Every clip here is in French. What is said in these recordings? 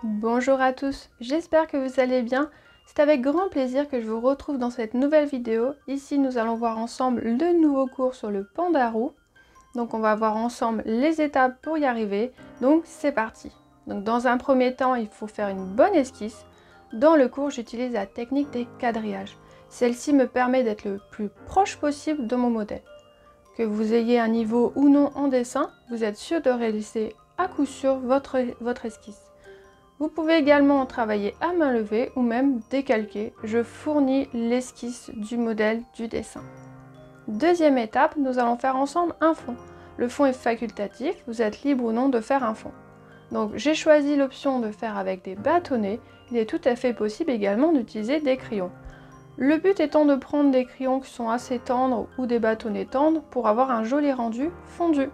Bonjour à tous, j'espère que vous allez bien. C'est avec grand plaisir que je vous retrouve dans cette nouvelle vidéo. Ici, nous allons voir ensemble le nouveau cours sur le pandarou. Donc on va voir ensemble les étapes pour y arriver. Donc c'est parti. Donc dans un premier temps, il faut faire une bonne esquisse. Dans le cours, j'utilise la technique des quadrillages. Celle-ci me permet d'être le plus proche possible de mon modèle. Que vous ayez un niveau ou non en dessin, vous êtes sûr de réaliser à coup sûr votre esquisse. Vous pouvez également travailler à main levée ou même décalquer. Je fournis l'esquisse du modèle du dessin. Deuxième étape, nous allons faire ensemble un fond. Le fond est facultatif, vous êtes libre ou non de faire un fond. Donc j'ai choisi l'option de faire avec des bâtonnets. Il est tout à fait possible également d'utiliser des crayons. Le but étant de prendre des crayons qui sont assez tendres ou des bâtonnets tendres pour avoir un joli rendu fondu.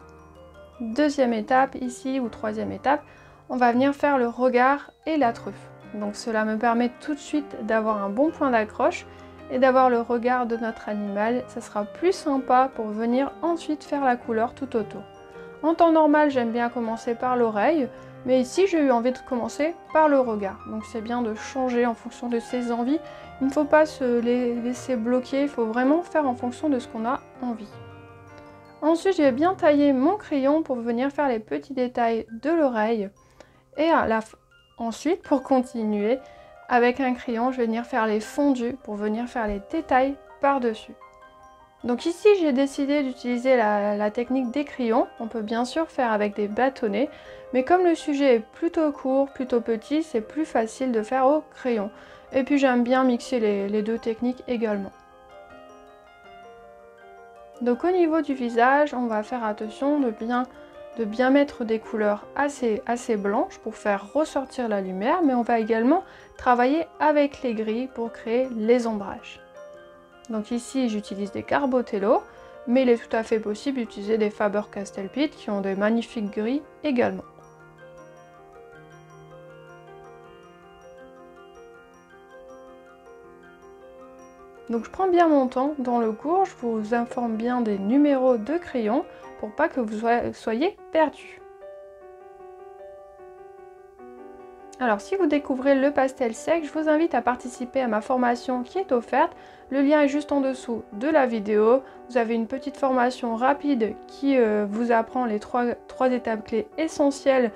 Deuxième étape ici ou troisième étape, on va venir faire le regard et la truffe. Donc cela me permet tout de suite d'avoir un bon point d'accroche et d'avoir le regard de notre animal. Ça sera plus sympa pour venir ensuite faire la couleur tout autour. En temps normal, j'aime bien commencer par l'oreille, mais ici j'ai eu envie de commencer par le regard. Donc c'est bien de changer en fonction de ses envies. Il ne faut pas se les laisser bloquer, il faut vraiment faire en fonction de ce qu'on a envie. Ensuite, j'ai bien taillé mon crayon pour venir faire les petits détails de l'oreille. Et ensuite, pour continuer, avec un crayon, je vais venir faire les fondus pour venir faire les détails par-dessus. Donc ici, j'ai décidé d'utiliser la technique des crayons. On peut bien sûr faire avec des bâtonnets, mais comme le sujet est plutôt court, plutôt petit, c'est plus facile de faire au crayon. Et puis j'aime bien mixer les deux techniques également. Donc au niveau du visage, on va faire attention de bien mettre des couleurs assez blanches pour faire ressortir la lumière, mais on va également travailler avec les gris pour créer les ombrages. Donc ici j'utilise des Carbotello, mais il est tout à fait possible d'utiliser des Faber-Castell Pitt qui ont des magnifiques gris également. Donc je prends bien mon temps dans le cours, je vous informe bien des numéros de crayon pour pas que vous soyez perdus. Alors si vous découvrez le pastel sec, je vous invite à participer à ma formation qui est offerte. Le lien est juste en dessous de la vidéo. Vous avez une petite formation rapide qui vous apprend les trois étapes clés essentielles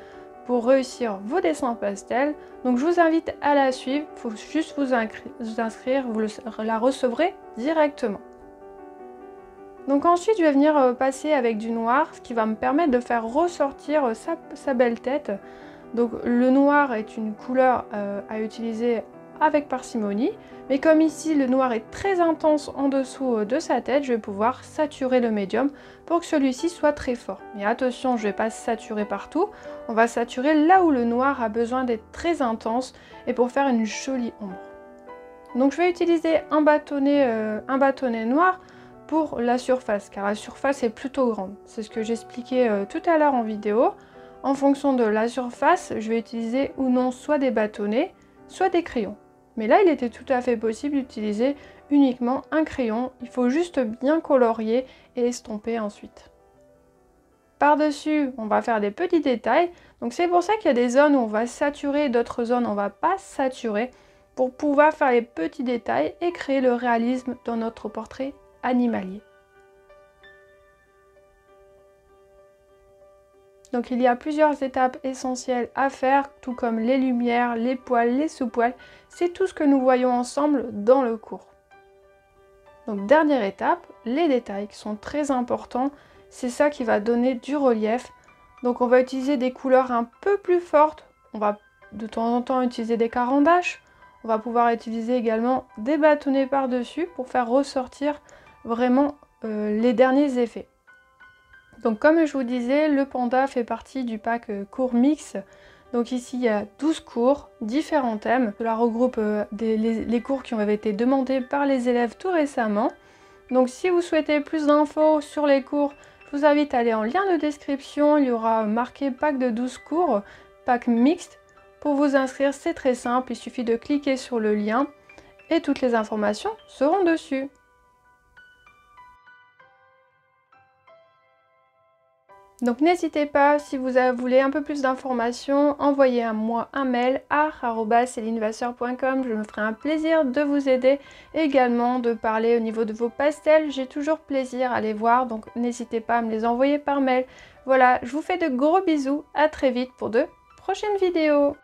pour réussir vos dessins pastels. Donc je vous invite à la suivre, il faut juste vous inscrire, vous la recevrez directement. Donc ensuite je vais venir passer avec du noir, ce qui va me permettre de faire ressortir sa belle tête. Donc le noir est une couleur à utiliser avec parcimonie, mais comme ici le noir est très intense en dessous de sa tête, je vais pouvoir saturer le médium pour que celui-ci soit très fort. Mais attention, je ne vais pas saturer partout, on va saturer là où le noir a besoin d'être très intense et pour faire une jolie ombre. Donc je vais utiliser un bâtonnet noir pour la surface, car la surface est plutôt grande. C'est ce que j'expliquais tout à l'heure en vidéo. En fonction de la surface, je vais utiliser ou non soit des bâtonnets, soit des crayons. Mais là, il était tout à fait possible d'utiliser uniquement un crayon. Il faut juste bien colorier et estomper ensuite. Par-dessus, on va faire des petits détails. Donc c'est pour ça qu'il y a des zones où on va saturer, d'autres zones où on ne va pas saturer, pour pouvoir faire les petits détails et créer le réalisme dans notre portrait animalier. Donc il y a plusieurs étapes essentielles à faire, tout comme les lumières, les poils, les sous-poils. C'est tout ce que nous voyons ensemble dans le cours. Donc dernière étape, les détails qui sont très importants. C'est ça qui va donner du relief. Donc on va utiliser des couleurs un peu plus fortes. On va de temps en temps utiliser des carandaches. On va pouvoir utiliser également des bâtonnets par-dessus pour faire ressortir vraiment les derniers effets. Donc comme je vous disais, le panda fait partie du pack cours mix. Donc ici il y a 12 cours, différents thèmes. Cela regroupe les cours qui ont été demandés par les élèves tout récemment. Donc si vous souhaitez plus d'infos sur les cours, je vous invite à aller en lien de description. Il y aura marqué pack de 12 cours, pack mixte. Pour vous inscrire, c'est très simple, il suffit de cliquer sur le lien et toutes les informations seront dessus. Donc n'hésitez pas, si vous voulez un peu plus d'informations, envoyez-moi un mail à art@celinevasseur.com. Je me ferai un plaisir de vous aider, également de parler au niveau de vos pastels. J'ai toujours plaisir à les voir, donc n'hésitez pas à me les envoyer par mail. Voilà, je vous fais de gros bisous, à très vite pour de prochaines vidéos.